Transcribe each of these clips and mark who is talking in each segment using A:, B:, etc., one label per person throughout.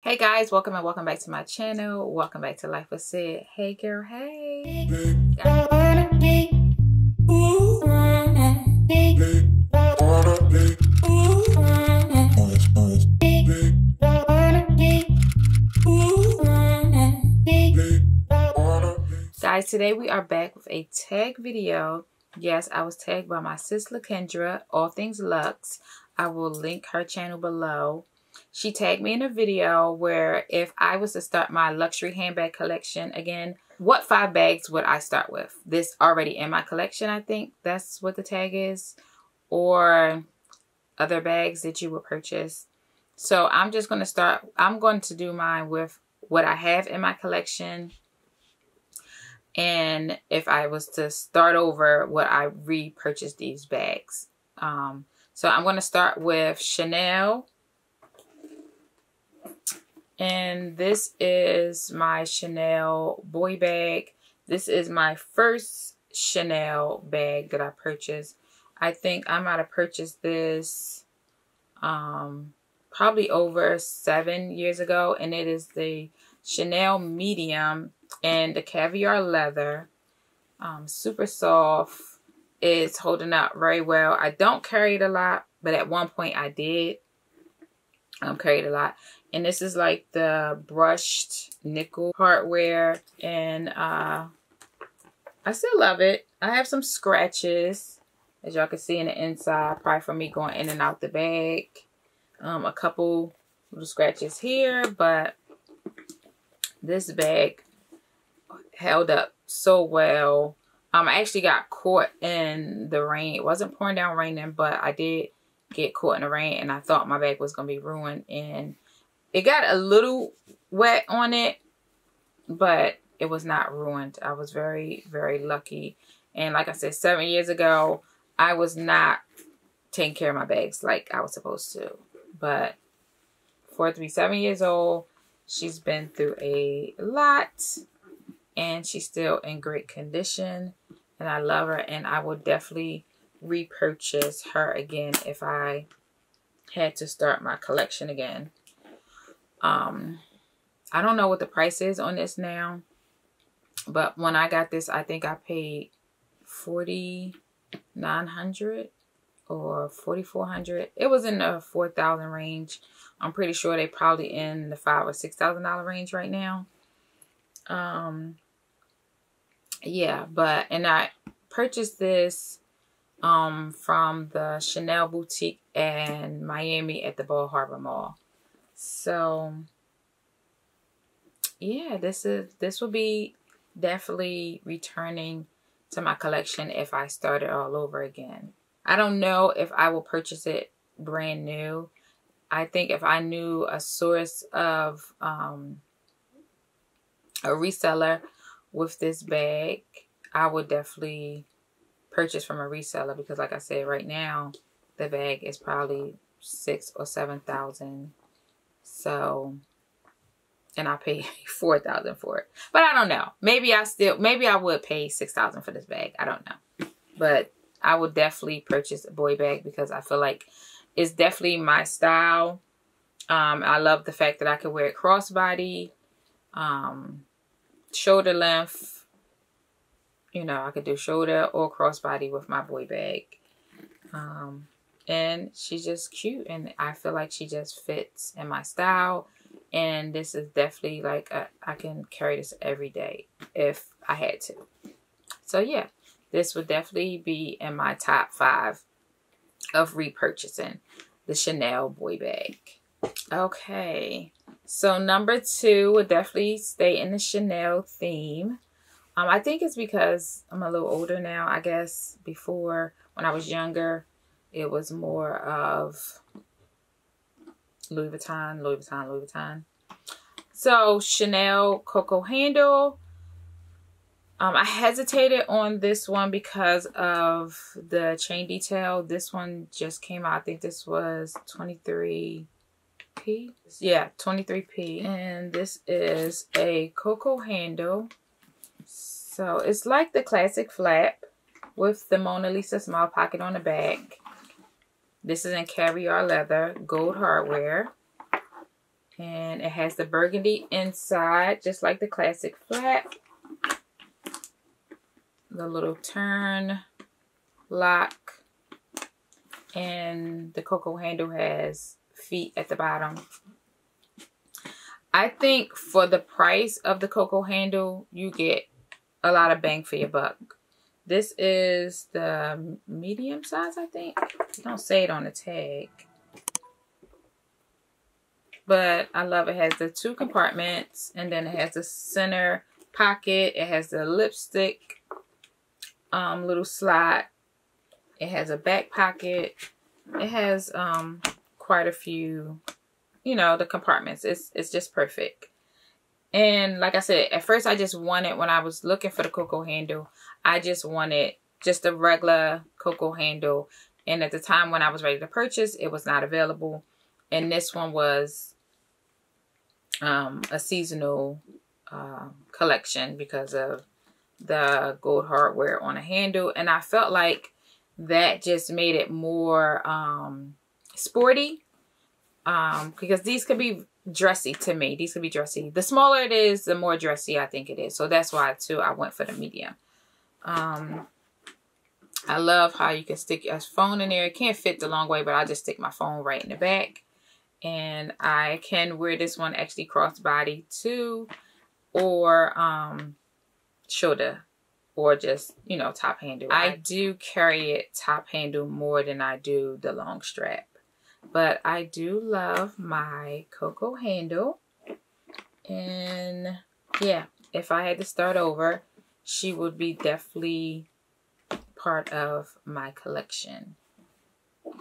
A: Hey guys, welcome back to my channel. Welcome back to Life with Sid. Hey girl, hey. Guys, today we are back with a tag video. Yes, I was tagged by my sis Lakendra, All Things Luxe. I will link her channel below. She tagged me in a video where if I was to start my luxury handbag collection again, what 5 bags would I start with? This already in my collection, I think that's what the tag is. Or other bags that you would purchase. So I'm just going to start, I'm going to do mine with what I have in my collection. And if I was to start over, would I repurchase these bags? So I'm going to start with Chanel. And this is my Chanel boy bag. This is my first Chanel bag that I purchased. I think I might have purchased this probably over 7 years ago. And it is the Chanel medium and the caviar leather. Super soft. It's holding up very well. I don't carry it a lot, but at one point I did carry it a lot. And this is like the brushed nickel hardware. And I still love it. I have some scratches, as y'all can see in the inside, probably from me going in and out the bag. A couple little scratches here, but this bag held up so well. I actually got caught in the rain. It wasn't pouring down raining, but I did get caught in the rain, and I thought my bag was going to be ruined. And it got a little wet on it, but it was not ruined. I was very, very lucky. And like I said, 7 years ago, I was not taking care of my bags like I was supposed to. But for it to be 7 years old, she's been through a lot. And she's still in great condition. And I love her. And I will definitely repurchase her again if I had to start my collection again. I don't know what the price is on this now, but when I got this, I think I paid $4,900 or $4,400. It was in the $4,000 range. I'm pretty sure they probably in the $5,000 or $6,000 range right now. Yeah, and I purchased this from the Chanel boutique in Miami at the Bal Harbour Mall. So yeah, this will be definitely returning to my collection if I start it all over again. I don't know if I will purchase it brand new. I think if I knew a source of a reseller with this bag, I would definitely purchase from a reseller, because like I said, right now the bag is probably $6,000 or $7,000. So, and I paid $4,000 for it. But I don't know. Maybe I would pay $6,000 for this bag. I don't know. But I would definitely purchase a boy bag because I feel like it's definitely my style. I love the fact that I could wear it crossbody, shoulder length. You know, I could do shoulder or crossbody with my boy bag. And she's just cute, and I feel like she just fits in my style. And this is definitely like I can carry this every day if I had to. So yeah, this would definitely be in my top 5 of repurchasing the Chanel boy bag. Okay, so number 2 would definitely stay in the Chanel theme. I think it's because I'm a little older now. I guess before, when I was younger, it was more of Louis Vuitton. So Chanel Coco handle. I hesitated on this one because of the chain detail. This one just came out. I think this was 23p. Yeah, 23p. And this is a Coco handle. So it's like the classic flap with the Mona Lisa small pocket on the back. This is in caviar leather, gold hardware. And it has the burgundy inside, just like the classic flap. The little turn lock. And the Coco handle has feet at the bottom. I think for the price of the Coco handle, you get a lot of bang for your buck. This is the medium size, I think. They don't say it on the tag. But I love it. It has the 2 compartments, and then it has the center pocket. It has the lipstick little slot. It has a back pocket. It has quite a few, you know, the compartments. It's just perfect. And like I said, at first I just wanted, when I was looking for the Coco handle, I just wanted just a regular Coco handle. And at the time when I was ready to purchase, it was not available. And this one was a seasonal collection because of the gold hardware on a handle. And I felt like that just made it more sporty. Because these could be dressy to me. These could be dressy. The smaller it is, the more dressy I think it is. So that's why too I went for the medium. I love how you can stick your phone in there. It can't fit the long way, but I just stick my phone right in the back. And I can wear this one actually crossbody too, or shoulder, or just, you know, top handle. I do carry it top handle more than I do the long strap. But I do love my Coco handle. And yeah, if I had to start over, she would be definitely part of my collection.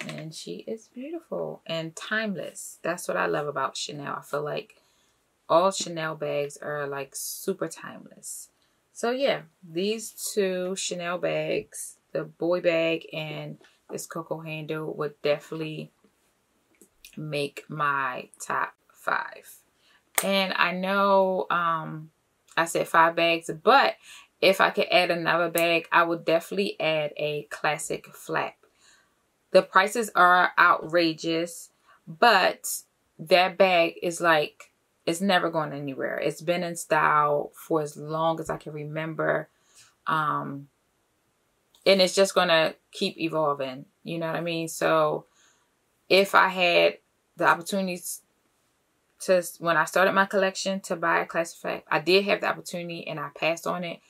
A: And she is beautiful and timeless. That's what I love about Chanel. I feel like all Chanel bags are like super timeless. So yeah, these 2 Chanel bags, the boy bag and this Coco handle, would definitely make my top 5. And I know I said 5 bags, but if I could add another bag, I would definitely add a classic flap. The prices are outrageous, but that bag is like, it's never going anywhere. It's been in style for as long as I can remember. And it's just going to keep evolving. You know what I mean? So if I had the opportunities to, when I started my collection, to buy a classic flap, I did have the opportunity and I passed on it.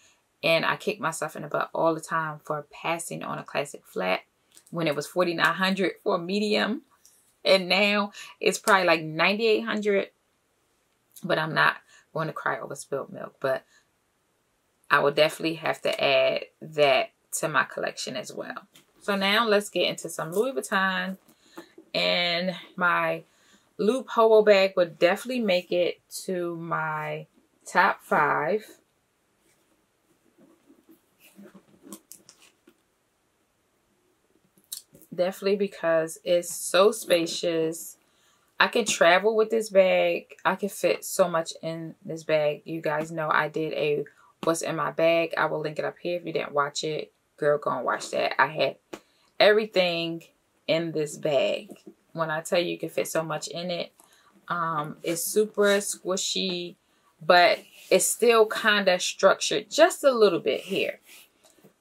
A: And I kick myself in the butt all the time for passing on a classic flap when it was $4,900 for a medium. And now it's probably like $9,800. But I'm not going to cry over spilled milk. But I will definitely have to add that to my collection as well. So now let's get into some Louis Vuitton. And my loop Hobo bag would definitely make it to my top 5. Definitely because it's so spacious. I can travel with this bag. I can fit so much in this bag. You guys know I did a what's in my bag. I will link it up here if you didn't watch it. Girl, go and watch that. I had everything in this bag. When I tell you you can fit so much in it, it's super squishy, but it's still kind of structured just a little bit here.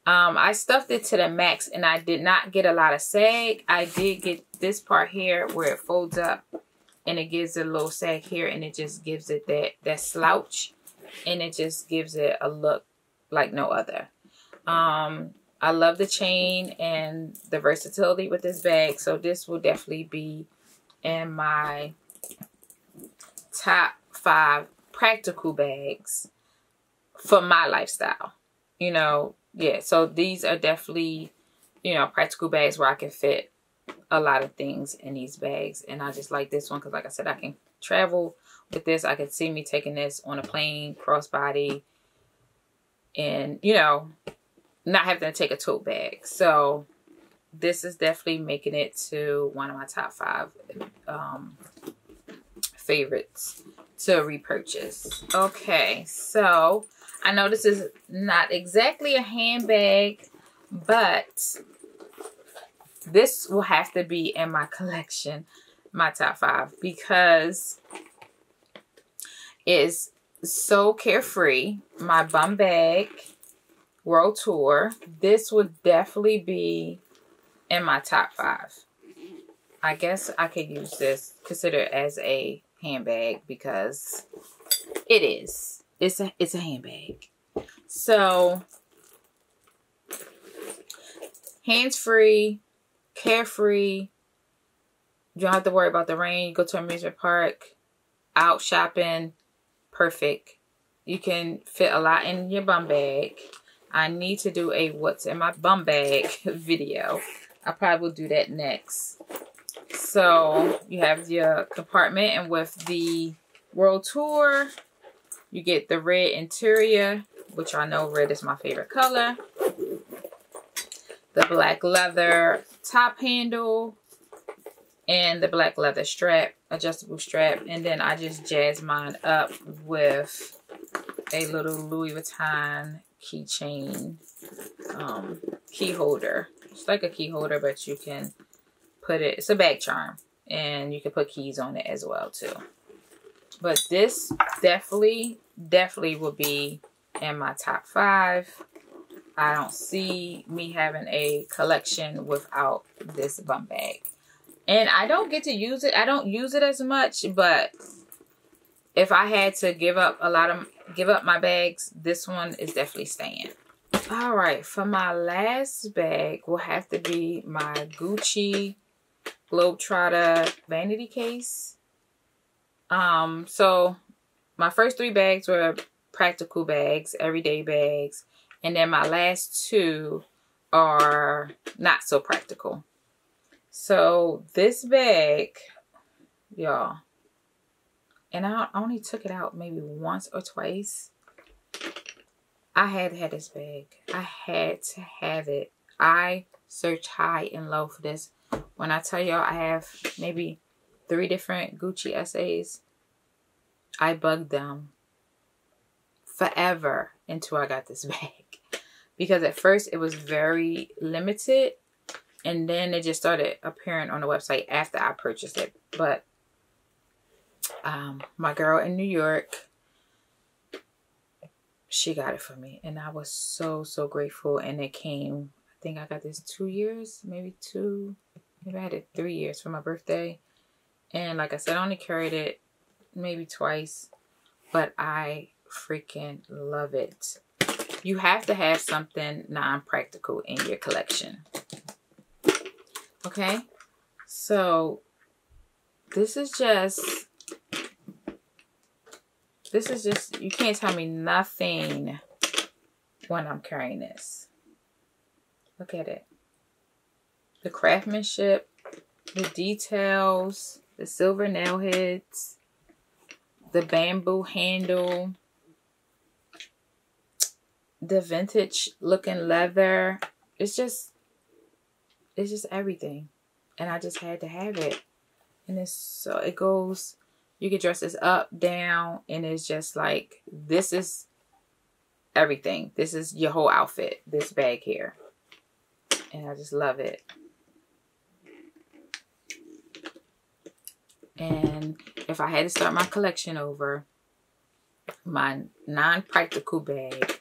A: I stuffed it to the max and I did not get a lot of sag. I did get this part here where it folds up and it gives it a little sag here, and it just gives it that slouch, and it just gives it a look like no other. I love the chain and the versatility with this bag. So this will definitely be in my top 5 practical bags for my lifestyle. You know, yeah, so these are definitely, you know, practical bags where I can fit a lot of things in these bags. And I just like this one because, like I said, I can travel with this. I can see me taking this on a plane, crossbody, and, you know, not having to take a tote bag. So this is definitely making it to one of my top 5 favorites to repurchase. Okay, so I know this is not exactly a handbag, but this will have to be in my collection, my top 5, because is so carefree. My bum bag world tour. This would definitely be in my top 5. I guess I could use this, consider it as a handbag, because it is. It's a handbag. So hands-free, carefree. You don't have to worry about the rain. You go to an amusement park, out shopping, perfect. You can fit a lot in your bum bag. I need to do a what's in my bum bag video. I probably will do that next. So you have your compartment, and with the world tour, you get the red interior, which I know red is my favorite color. The black leather top handle and the black leather strap, adjustable strap. And then I just jazz mine up with a little Louis Vuitton keychain, key holder. It's like a key holder, but you can put it, it's a bag charm, and you can put keys on it as well too. But this definitely will be in my top 5. I don't see me having a collection without this bum bag. And I don't get to use it. I don't use it as much, but if I had to give up my bags, this one is definitely staying. All right, for my last bag will have to be my Gucci Globe Trotter Vanity Case. So my first 3 bags were practical bags, everyday bags. And then my last 2 are not so practical. So this bag, y'all, and I only took it out maybe once or twice. I had to have this bag. I had to have it. I searched high and low for this. When I tell y'all I have maybe 3 different Gucci essays, I bugged them forever until I got this bag. Because at first it was very limited, and then it just started appearing on the website after I purchased it. But my girl in New York, she got it for me, and I was so grateful. And it came, I think I got this 2 years, maybe I had it 3 years for my birthday. And like I said, I only carried it maybe twice, but I freaking love it. You have to have something non-practical in your collection. Okay, so this is just, you can't tell me nothing when I'm carrying this. Look at it. The craftsmanship, the details, the silver nail heads, the bamboo handle, the vintage looking leather. It's just everything. And I just had to have it. And it goes, you can dress this up, down, and it's just like, this is everything. This is your whole outfit, this bag here. And I just love it. And if I had to start my collection over, my non-practical bag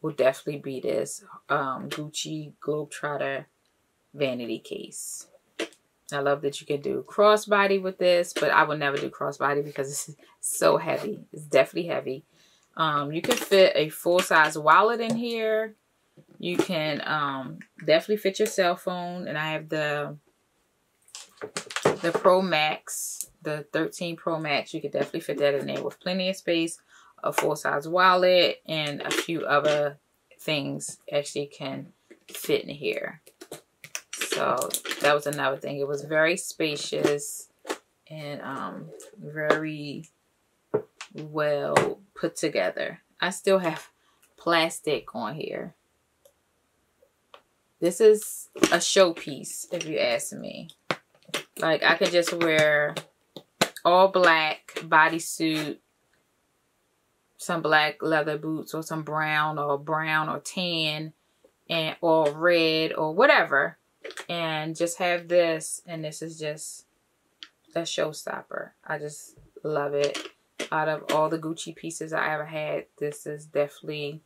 A: will definitely be this Gucci Globe Trotter Vanity Case. I love that you can do crossbody with this, but I will never do crossbody because it's so heavy. It's definitely heavy. You can fit a full-size wallet in here. You can definitely fit your cell phone, and I have the Pro Max, the 13 Pro Max. You could definitely fit that in there with plenty of space, a full-size wallet, and a few other things actually can fit in here. So that was another thing. It was very spacious and very well put together. I still have plastic on here. This is a showpiece, if you ask me. Like, I could just wear all black bodysuit, some black leather boots, or some brown or tan, and or red or whatever, and just have this. And this is just a showstopper. I just love it. Out of all the Gucci pieces I ever had, this is definitely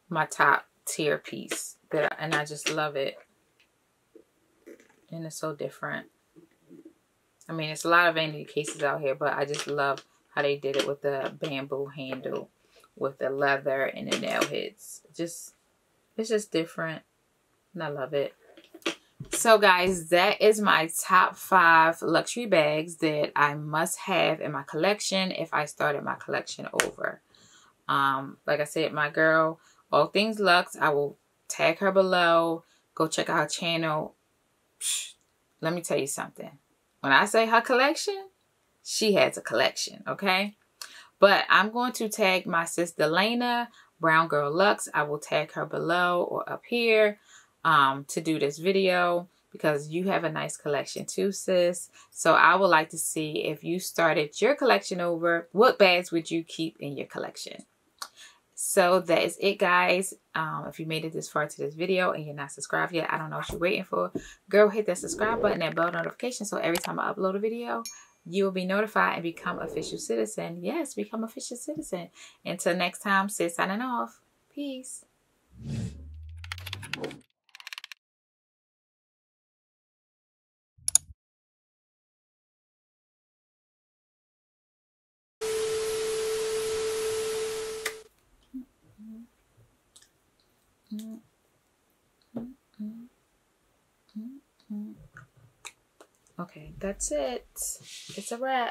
A: my top tier piece. And I just love it. And it's so different. I mean, it's a lot of vanity cases out here, but I just love how they did it with the bamboo handle, with the leather and the nail heads. It's just different, and I love it. So guys, that is my top 5 luxury bags that I must have in my collection if I started my collection over. Like I said, my girl, All Things Luxe, I will tag her below. Go check out her channel. Psh, let me tell you something. When I say her collection, she has a collection, okay? But I'm going to tag my sis Delana, Brown Girl Luxe. I will tag her below or up here to do this video because you have a nice collection too, sis. So I would like to see if you started your collection over, what bags would you keep in your collection? So that is it, guys. If you made it this far to this video and you're not subscribed yet, I don't know what you're waiting for. Girl, hit that subscribe button and bell notification so every time I upload a video, you will be notified and become official citizen. Yes, become official citizen. Until next time, sis signing off. Peace. Okay, that's it. It's a wrap.